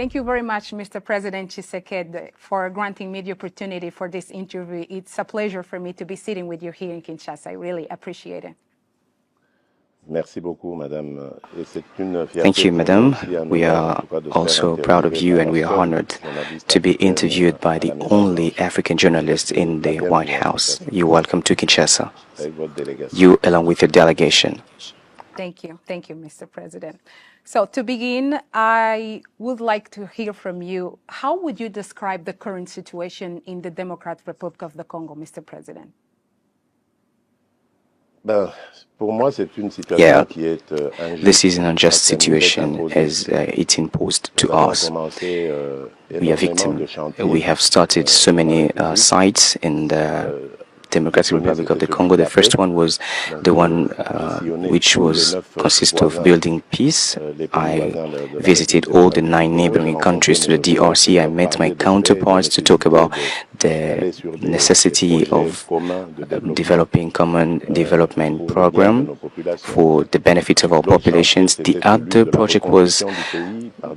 Thank you very much, Mr. President Tshisekedi, for granting me the opportunity for this interview. It's a pleasure for me to be sitting with you here in Kinshasa. I really appreciate it. Thank you, Madam. We are also proud of you, and we are honored to be interviewed by the only African journalist in the White House. You're welcome to Kinshasa, you along with your delegation. Thank you, Mr. President. So to begin, I would like to hear from you. How would you describe the current situation in the Democratic Republic of the Congo, Mr. President? Yeah, this is an unjust situation as it's imposed to us. We are victims. We have started so many sites in the Democratic Republic of the Congo. The first one was the one which was consist of building peace. I visited all the 9 neighboring countries to the DRC. I met my counterparts to talk about the necessity of developing common development program for the benefit of our populations. The other project was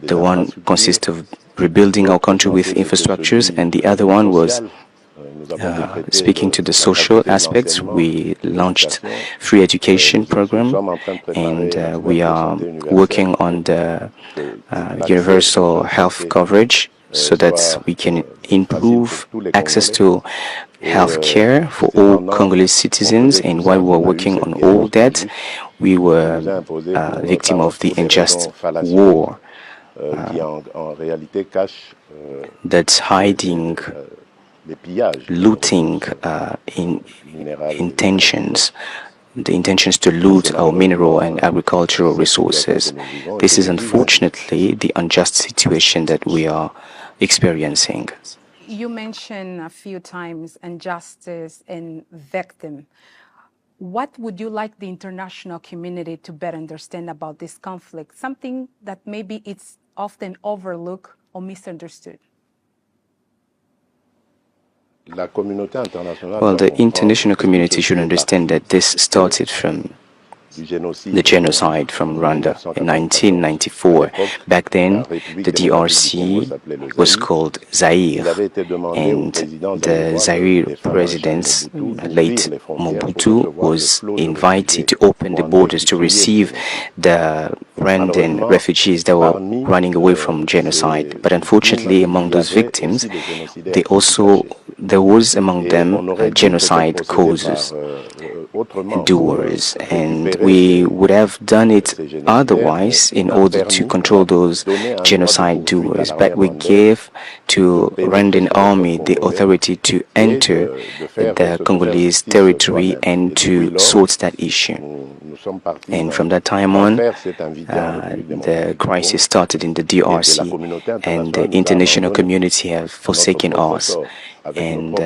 the one consist of rebuilding our country with infrastructures, and the other one was speaking to the social aspects. We launched free education program, and we are working on the universal health coverage so that we can improve access to health care for all Congolese citizens. And while we were working on all that, we were victim of the unjust war that's hiding looting intentions, the intentions to loot our mineral and agricultural resources. This is unfortunately the unjust situation that we are experiencing. You mentioned a few times injustice and victim. What would you like the international community to better understand about this conflict? Something that maybe it's often overlooked or misunderstood. Well, the international community should understand that this started from the genocide from Rwanda in 1994. Back then, the DRC was called Zaire, and the Zaire president, late Mobutu, was invited to open the borders to receive the Rwandan refugees that were running away from genocide. But unfortunately, among those victims, there was among them genocide causes, doers, and we would have done it otherwise in order to control those genocide doers. But we gave to Rwandan army the authority to enter the Congolese territory and to sort that issue. And from that time on, the crisis started in the DRC, and the international community have forsaken us. And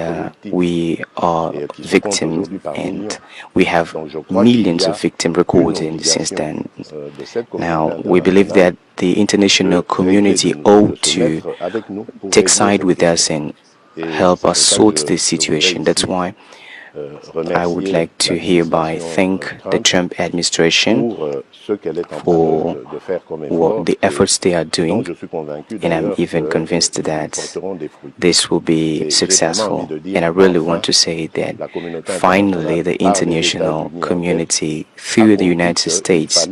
we are victims, and we have millions of victims recorded since then. Now, we believe that the international community ought to take side with us and help us sort this situation. That's why I would like to hereby thank the Trump administration for the efforts they are doing, and I'm even convinced that this will be successful. And I really want to say that finally the international community, through the United States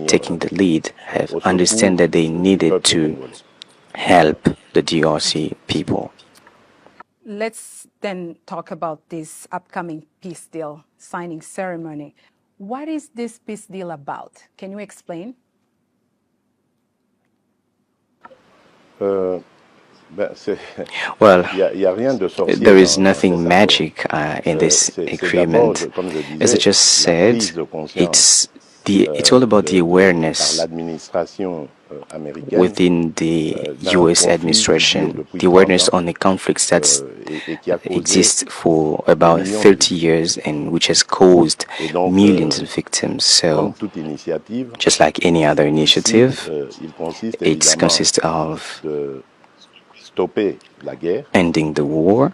taking the lead, have understood that they needed to help the DRC people. Let's then talk about this upcoming peace deal signing ceremony. What is this peace deal about? Can you explain? Well, there is nothing magic in this agreement. As I just said, it's all about the awareness within the U.S. administration, the awareness on the conflicts that exist for about 30 years and which has caused millions of victims. So, just like any other initiative, it consists of ending the war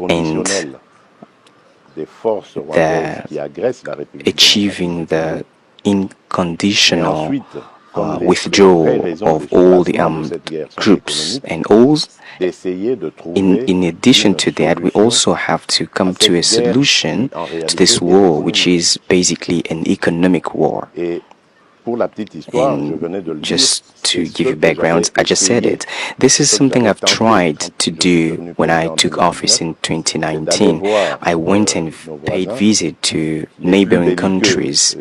and achieving the unconditional withdrawal of all the armed groups and all. In addition to that, we also have to come to a solution to this war, which is basically an economic war. And just to give you background, I just said it. This is something I've tried to do when I took office in 2019. I went and paid visit to neighboring countries.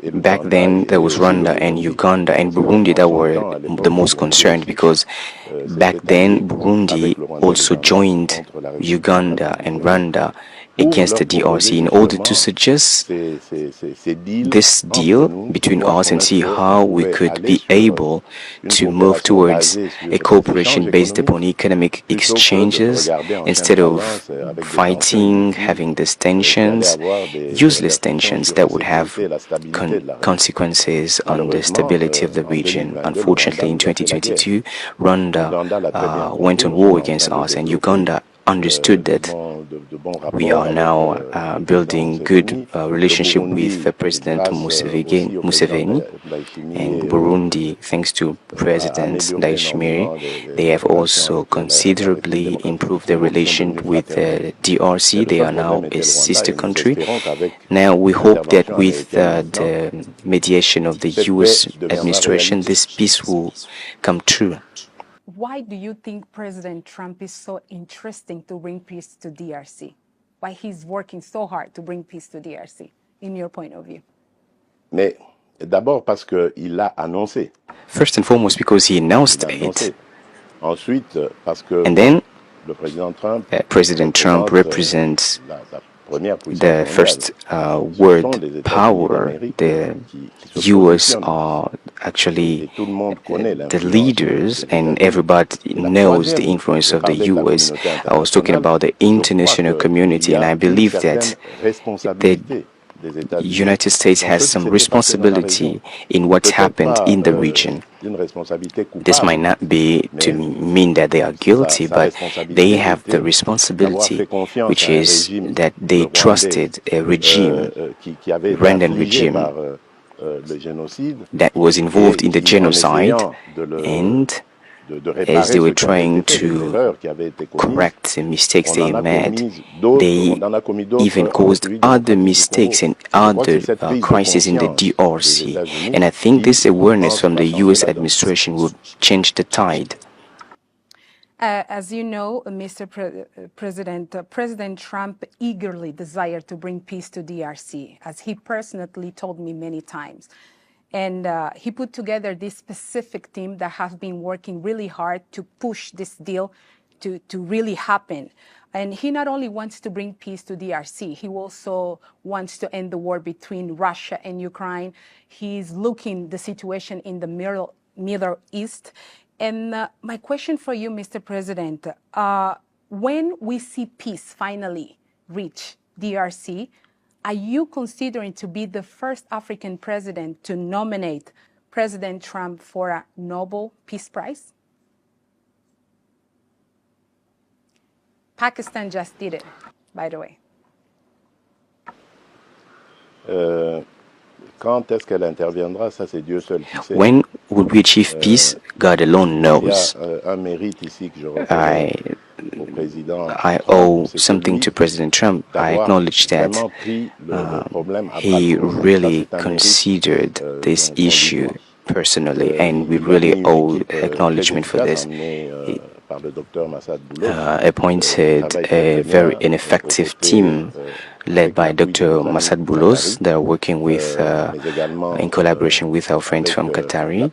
And back then, there was Rwanda and Uganda and Burundi that were the most concerned, because back then, Burundi also joined Uganda and Rwanda against the DRC in order to suggest this deal between us and see how we could be able to move towards a cooperation based upon economic exchanges instead of fighting, having these tensions, useless tensions that would have consequences on the stability of the region. Unfortunately, in 2022, Rwanda went on war against us, and Uganda understood that we are now building good relationship with President Museveni, and Burundi, thanks to President Ndayishimiye, they have also considerably improved their relation with the DRC. They are now a sister country. Now we hope that with the mediation of the US administration, this peace will come true. Why do you think President Trump is so interesting to bring peace to DRC? Why he's working so hard to bring peace to DRC, in your point of view? First and foremost, because he announced it. And then President Trump represents the first world power. The US are actually the leaders, and everybody knows the influence of the US. I was talking about the international community, and I believe that the United States has some responsibility in what's happened in the region. This might not be to mean that they are guilty, but they have the responsibility, which is that they trusted a regime, Rwandan regime, that was involved in the genocide, and as they were trying to correct the mistakes they made, they even caused other mistakes and other crises in the DRC. And I think this awareness from the US administration would change the tide. As you know, Mr. President Trump eagerly desired to bring peace to DRC, as he personally told me many times. And he put together this specific team that has been working really hard to push this deal to really happen. And he not only wants to bring peace to DRC, he also wants to end the war between Russia and Ukraine. He's looking the situation in the Middle East. And my question for you, Mr. President, when we see peace finally reach DRC, are you considering to be the first African president to nominate President Trump for a Nobel Peace Prize? Pakistan just did it, by the way. When would we achieve peace? God alone knows. I owe something to President Trump. I acknowledge that he really considered this issue personally, and we really owe acknowledgement for this. He appointed a very ineffective team led by Dr. Massad Boulos. They are working with, in collaboration with our friends from Qatari,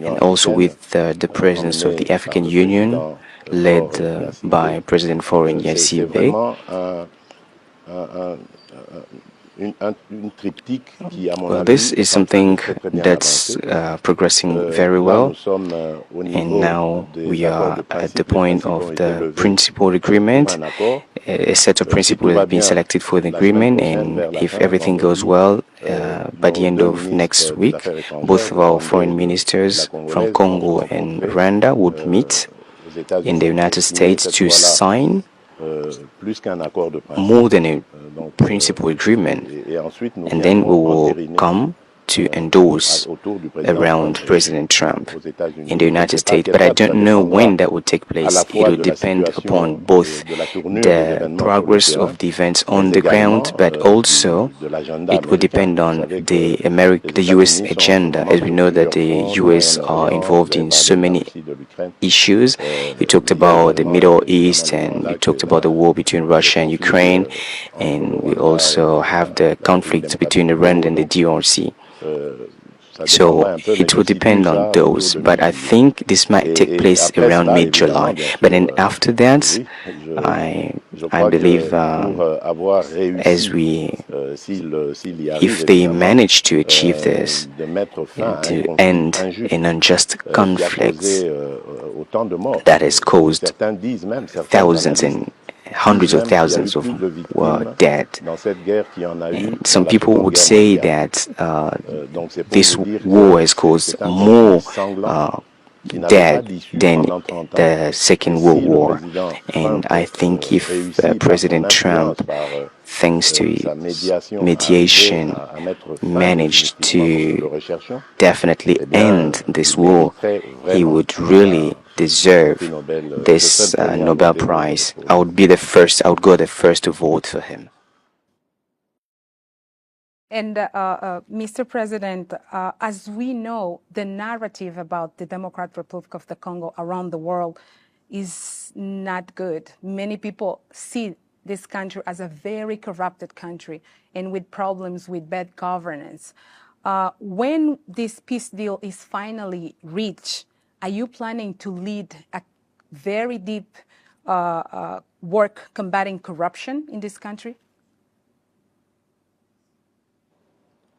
and also with the presence of the African Union, led by President Faure Gnassingbé. Well, this is something that's progressing very well, and now we are at the point of the principal agreement. A set of principles have been selected for the agreement, and if everything goes well, by the end of next week, both of our foreign ministers from Congo and Rwanda would meet in the United States to sign more than a principal agreement. and then we will come to endorse around President Trump in the United States. But I don't know when that will take place. It will depend upon both the progress of the events on the ground, but also it will depend on the U.S. agenda. As we know that the U.S. are involved in so many issues. You talked about the Middle East, and you talked about the war between Russia and Ukraine, and we also have the conflict between Iran and the DRC. So it will depend on those, but I think this might take place around mid-July. But then after that, I believe if they manage to achieve this, to end an unjust conflict that has caused thousands and hundreds of thousands of were dead. And some people would say that this war has caused more dead than the Second World War. And I think if President Trump, thanks to his mediation, managed to definitely end this war, he would really deserve this Nobel Prize. I would go the first to vote for him. And Mr. President, as we know, the narrative about the Democratic Republic of the Congo around the world is not good. Many people see this country as a very corrupted country and with problems with bad governance. When this peace deal is finally reached, are you planning to lead a very deep work combating corruption in this country?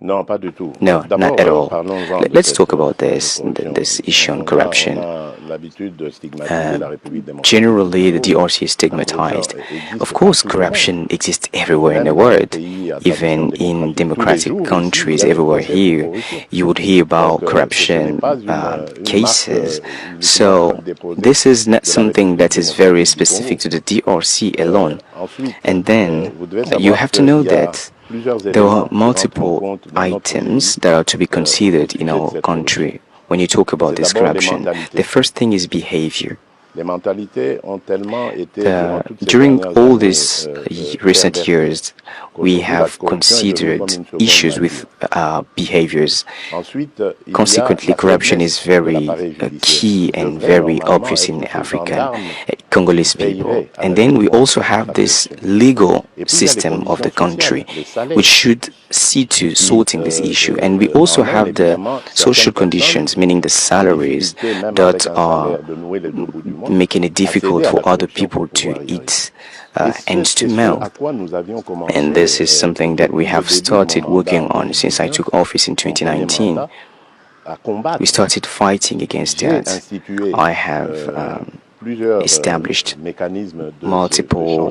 No, not at all. Let's talk about this issue on corruption. Generally, the DRC is stigmatized. Of course, corruption exists everywhere in the world. Even in democratic countries everywhere here, you would hear about corruption cases. So this is not something that is very specific to the DRC alone. And then you have to know that there are multiple items that are to be considered in our country when you talk about this corruption. The first thing is behavior. During all these recent years, we have considered issues with behaviors. Consequently, corruption is very key and very obvious in African Congolese people. And then we also have this legal system of the country, which should see to sorting this issue. And we also have the social conditions, meaning the salaries that are making it difficult for other people to eat ends to mouth. And this is something that we have started working on since I took office in 2019. We started fighting against that. I have established multiple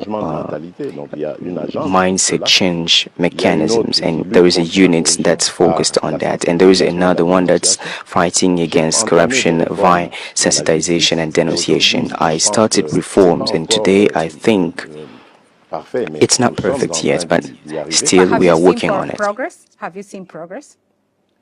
mindset change mechanisms, and there is a unit that's focused on that, and there is another one that's fighting against corruption via sensitization and denunciation. I started reforms, and today I think it's not perfect yet, but still we are working on it. Have you seen progress?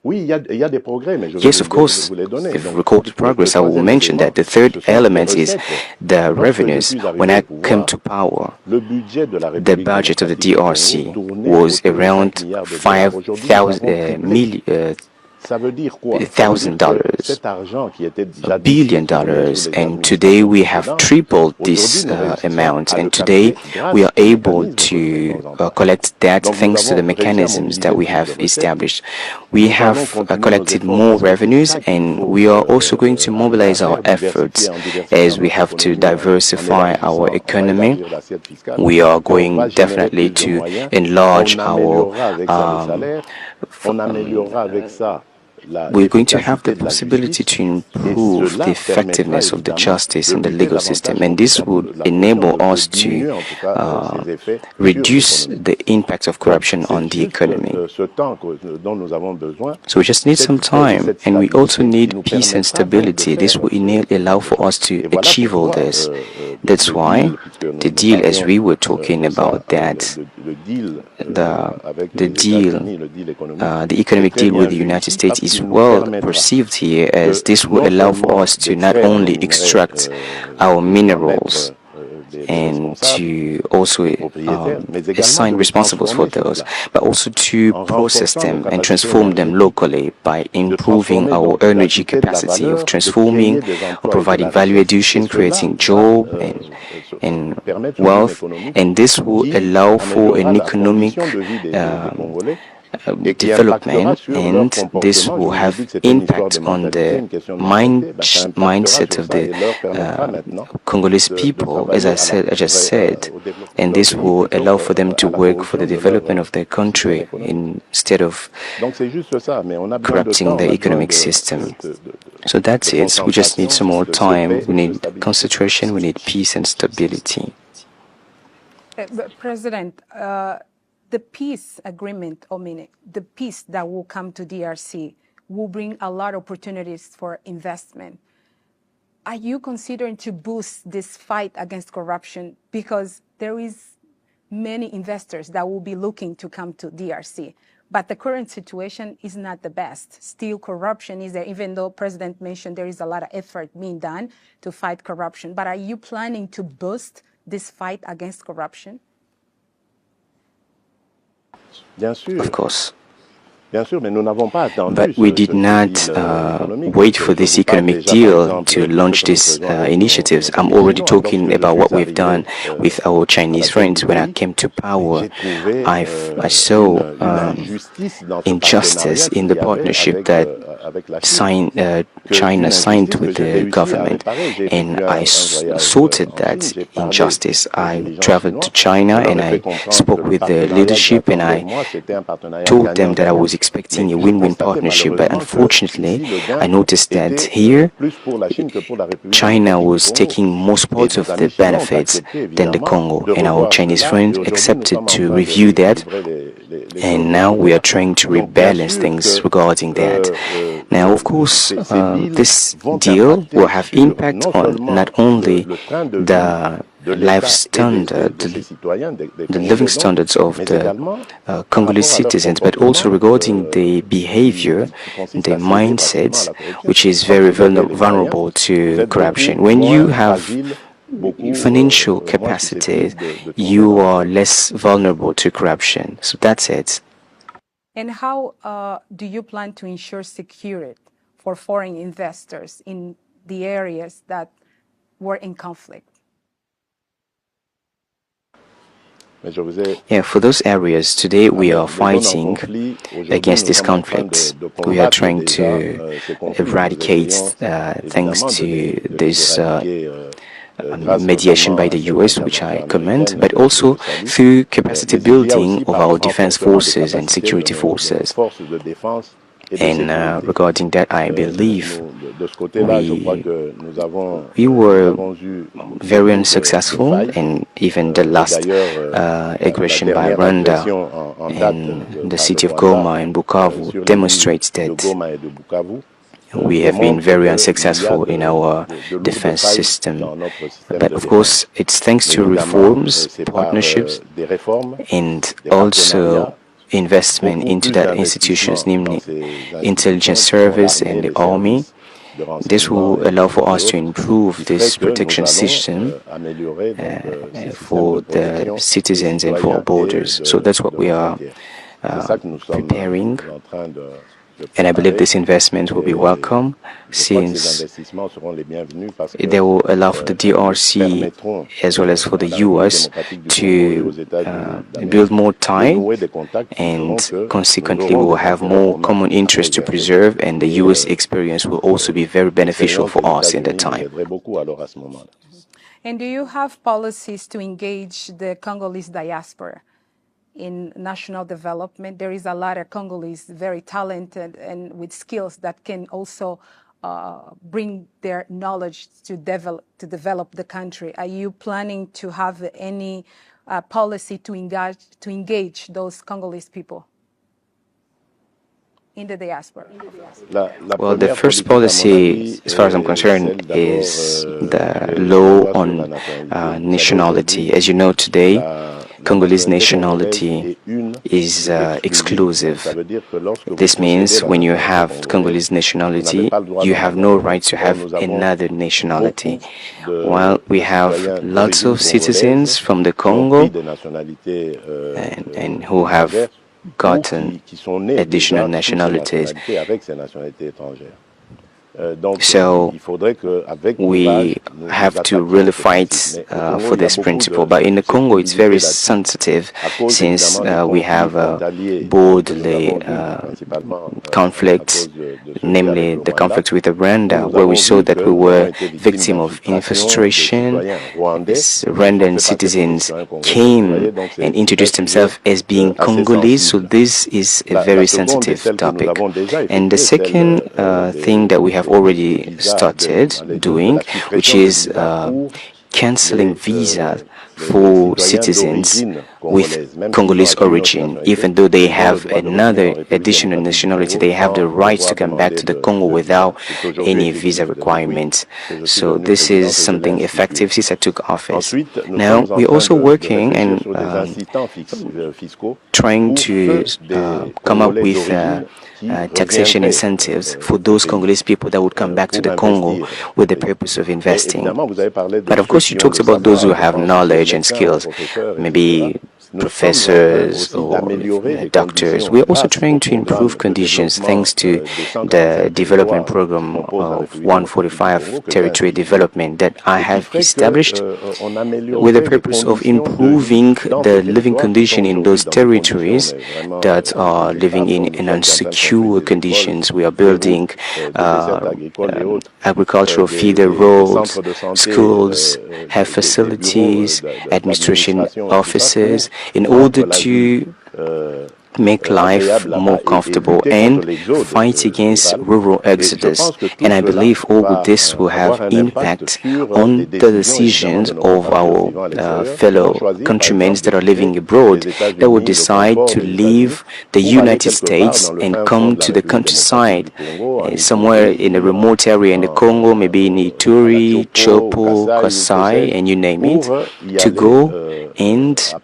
Yes, of course, if recorded progress, I will mention that. The third element is the revenues. When I came to power, the budget of the DRC was around $1 billion, and today we have tripled this amount, and today we are able to collect that thanks to the mechanisms that we have established. We have collected more revenues, and we are also going to mobilize our efforts as we have to diversify our economy. We are going definitely to enlarge our we're going to have the possibility to improve the effectiveness of the justice and the legal system, and this would enable us to reduce the impact of corruption on the economy. So we just need some time, and we also need peace and stability. This will allow for us to achieve all this. That's why the deal, as we were talking about that, the deal, the economic deal with the United States is well perceived here, as this will allow for us to not only extract our minerals and to also assign responsibles for those, but also to process them and transform them locally by improving our energy capacity of transforming or providing value addition, creating job and wealth, and this will allow for an economic development, and this will have impact on the mindset of the Congolese people, as I just said, and this will allow for them to work for the development of their country instead of corrupting the economic system. So that's it. We just need some more time. We need concentration. We need peace and stability. President, the peace agreement, the peace that will come to DRC will bring a lot of opportunities for investment. Are you considering to boost this fight against corruption? Because there is many investors that will be looking to come to DRC, but the current situation is not the best. Still, corruption is there, even though President mentioned there is a lot of effort being done to fight corruption. But are you planning to boost this fight against corruption? Of course. But we did not wait for this economic deal to launch these initiatives. I'm already talking about what we've done with our Chinese friends. When I came to power, I saw injustice in the partnership that China signed with the government, and I sorted that injustice. I traveled to China and I spoke with the leadership, and I told them that I was expecting a win-win partnership, but unfortunately I noticed that here China was taking most parts of the benefits than the Congo, and our Chinese friends accepted to review that, and now we are trying to rebalance things regarding that. Now, of course, this deal will have impact on not only the life standard, the living standards of the Congolese citizens, but also regarding the behavior, the mindsets, which is very vulnerable to corruption. When you have financial capacity, you are less vulnerable to corruption. So that's it. And how do you plan to ensure security for foreign investors in the areas that were in conflict? Yeah, for those areas, today we are fighting against this conflict. We are trying to eradicate thanks to this mediation by the US, which I commend, but also through capacity building of our defense forces and security forces. And regarding that, I believe we were very unsuccessful, and even the last aggression by Rwanda in the city of Goma and Bukavu demonstrates that we have been very unsuccessful in our defense system. But of course, it's thanks to reforms, partnerships, and also investment into that institutions, namely intelligence service and the army. This will allow for us to improve this protection system for the citizens and for our borders. So that's what we are preparing. And I believe this investment will be welcome, since they will allow for the DRC as well as for the US to build more ties, and consequently we will have more common interests to preserve, and the US experience will also be very beneficial for us in that time. And do you have policies to engage the Congolese diaspora in national development? There is a lot of Congolese very talented and with skills that can also bring their knowledge to develop the country. Are you planning to have any policy to engage those Congolese people in the diaspora? Well, the first policy, as far as I'm concerned, is the law on nationality. As you know, today, Congolese nationality is exclusive. This means when you have Congolese nationality, you have no right to have another nationality. While we have lots of citizens from the Congo and who have gotten additional nationalities. So we have to really fight for this principle. But in the Congo, it's very sensitive since we have borderly conflicts, namely the conflict with Rwanda, where we saw that we were victim of infiltration. These Rwandan citizens came and introduced themselves as being Congolese, so this is a very sensitive topic. And the second thing that we have already started doing, which is cancelling visas for citizens with Congolese origin. Even though they have another additional nationality, they have the right to come back to the Congo without any visa requirements. So this is something effective since I took office. Now we're also working and trying to come up with taxation incentives for those Congolese people that would come back to the Congo with the purpose of investing. But of course, you talked about those who have knowledge and skills, maybe professors or doctors. We're also trying to improve conditions thanks to the development program of 145 territory development that I have established with the purpose of improving the living condition in those territories that are living in unsecure conditions. We are building agricultural feeder roads, schools, health facilities, administration offices, in order to make life more comfortable and fight against rural exodus. And I believe all of this will have impact on the decisions of our fellow countrymen that are living abroad that will decide to leave the United States and come to the countryside, somewhere in a remote area in the Congo, maybe in Ituri, Chopo, Kasai, and you name it, to go and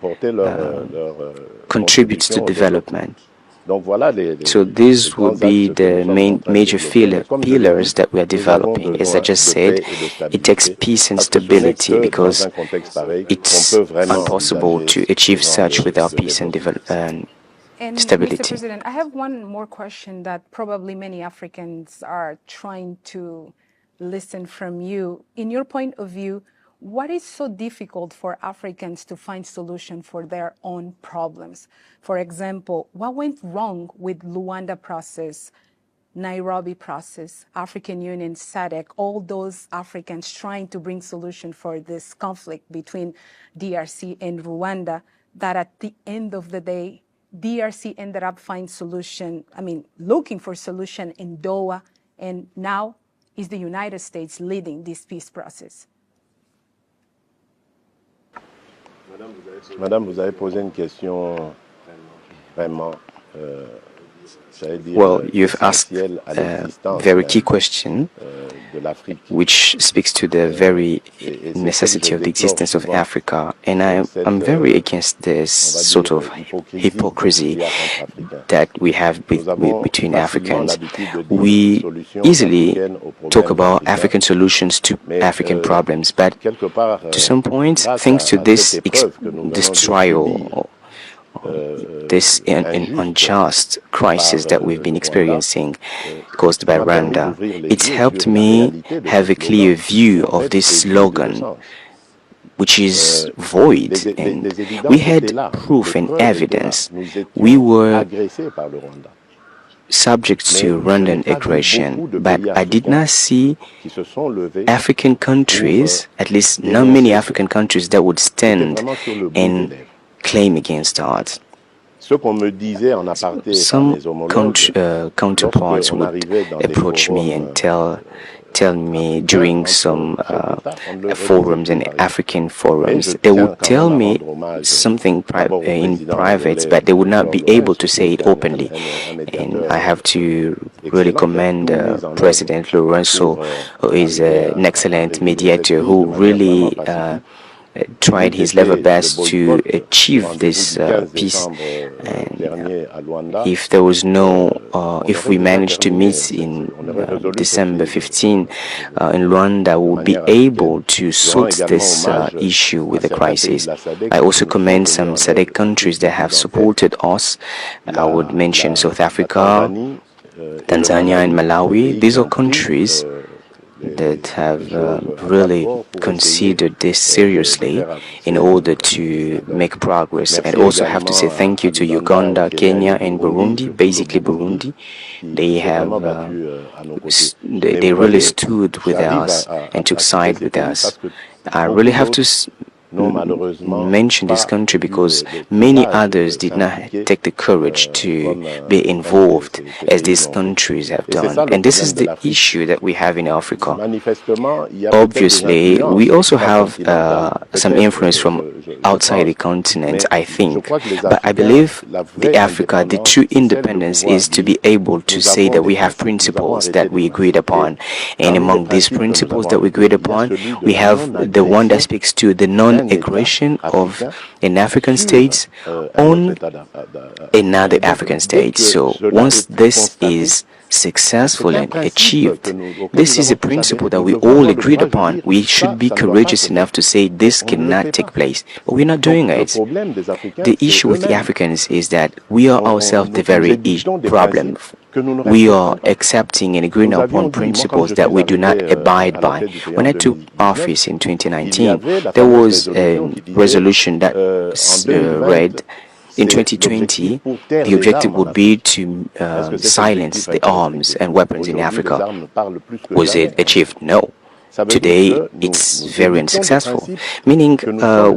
contributes to development. So these will be the major pillars that we are developing. As I just said, it takes peace and stability because it's impossible to achieve such without peace and stability. Mr. President, I have one more question that probably many Africans are trying to listen from you. In your point of view, what is so difficult for Africans to find solution for their own problems? For example, what went wrong with Luanda process, Nairobi process, African Union, SADC, all those Africans trying to bring solution for this conflict between DRC and Rwanda, that at the end of the day, DRC ended up looking for solution in Doha, and now is the United States leading this peace process? Madame, vous avez posé une question vraiment, well, you've asked a very key question, which speaks to the very necessity of the existence of Africa. And I'm very against this sort of hypocrisy that we have between Africans. We easily talk about African solutions to African problems, but to some point, thanks to this trial, this unjust crisis that we've been experiencing caused by Rwanda, it's helped me have a clear view of this slogan, which is void. And we had proof and evidence. We were subject to Rwandan aggression, but I did not see African countries, at least not many African countries, that would stand and claim against us. Some counterparts would approach me and tell tell me during some forums and African forums, they would tell me something in private, but they would not be able to say it openly. And I have to really commend President Lorenzo, who is an excellent mediator, who really tried his level best to achieve this peace. And if there was if we managed to meet in December 15 in Rwanda, we would be able to sort this issue with the crisis. I also commend some SADC countries that have supported us. I would mention South Africa, Tanzania, and Malawi. These are countries that have really considered this seriously in order to make progress. And also have to say thank you to Uganda, Kenya, and Burundi, basically Burundi. They have they really stood with us and took side with us. I really have to mention this country because many others did not take the courage to be involved as these countries have done. And this is the issue that we have in Africa. Obviously, we also have some influence from outside the continent, I think. But I believe the true independence is to be able to say that we have principles that we agreed upon. And among these principles that we agreed upon, we have the one that speaks to the non-aggression of an African state on another African state. So once this is successful and achieved, this is a principle that we all agreed upon. We should be courageous enough to say this cannot take place, but we're not doing it. The issue with the Africans is that we are ourselves the very problem. We are accepting and agreeing upon principles that we do not abide by. When I took office in 2019, there was a resolution that read, in 2020, the objective would be to silence the arms and weapons in Africa. Was it achieved? No. Today, it's very unsuccessful, meaning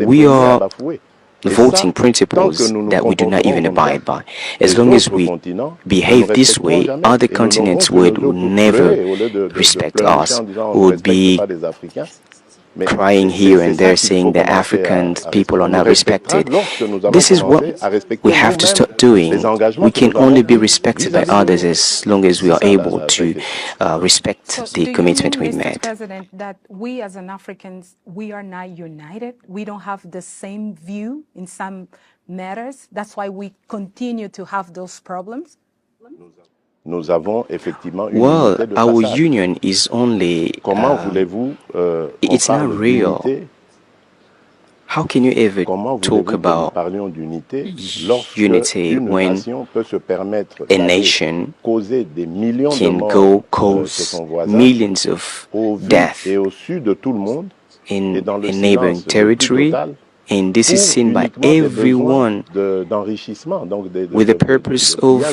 we are voting principles that we do not even abide by. As long as we behave this way, other continents would never respect us, would be crying here and there saying that African people are not respected. This is what we have to start doing. We can only be respected by others as long as we are able to respect the commitment we made. President, that we as an Africans, we are not united. We don't have the same view in some matters. That's why we continue to have those problems. Well, our union is only, it's not real. How can you ever talk about unity when a nation can go cause millions of deaths in a neighboring territory? And this is seen by everyone with the purpose of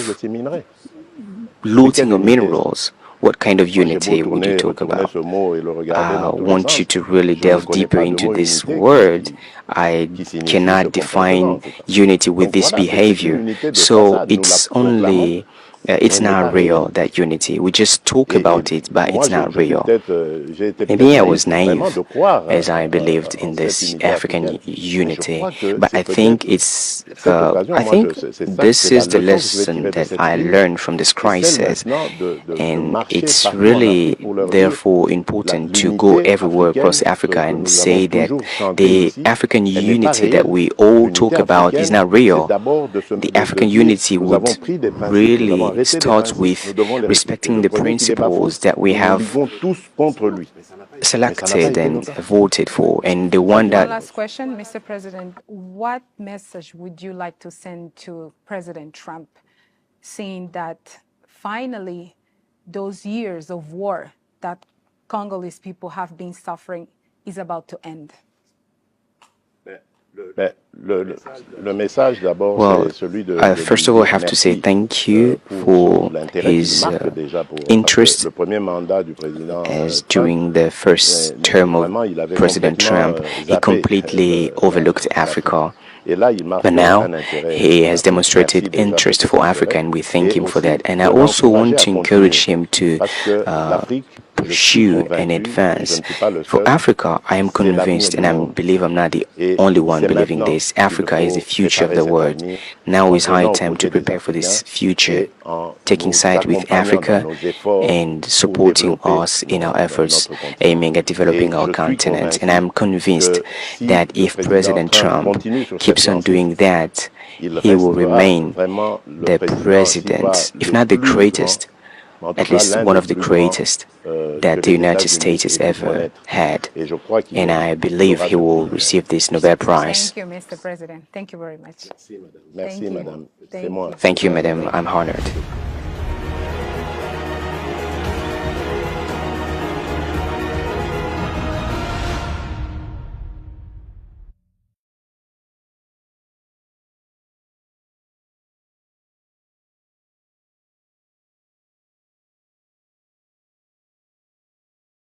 looting of minerals. What kind of unity would you talk about? I want you to really delve deeper into this word. I cannot define unity with this behavior. So it's only, it's not real, that unity. We just talk about it, but it's not real. Maybe I was naive as I believed in this African unity, but I think it's, I think this is the lesson that I learned from this crisis, and it's really therefore important to go everywhere across Africa and say that the African unity that we all talk about is not real. The African unity would really starts with respecting the principles that we have selected and voted for, and the one that... Last question, Mr. President. What message would you like to send to President Trump, saying that finally those years of war that Congolese people have been suffering is about to end? Well, first of all, I have to say thank you for his interest, as during the first term of President Trump, he completely overlooked Africa. But now he has demonstrated interest for Africa, and we thank him for that. And I also want to encourage him to pursue and advance. For Africa, I am convinced, and I believe I'm not the only one believing this, Africa is the future of the world. Now is high time to prepare for this future, taking side with Africa and supporting us in our efforts aiming at developing our continent. And I'm convinced that if President Trump keeps on doing that, he will remain the president, if not the greatest, at least one of the greatest that the United States has ever had. And I believe he will receive this Nobel Prize. Thank you, Mr. President. Thank you very much. Merci, madame. Thank you, madam. I'm honored.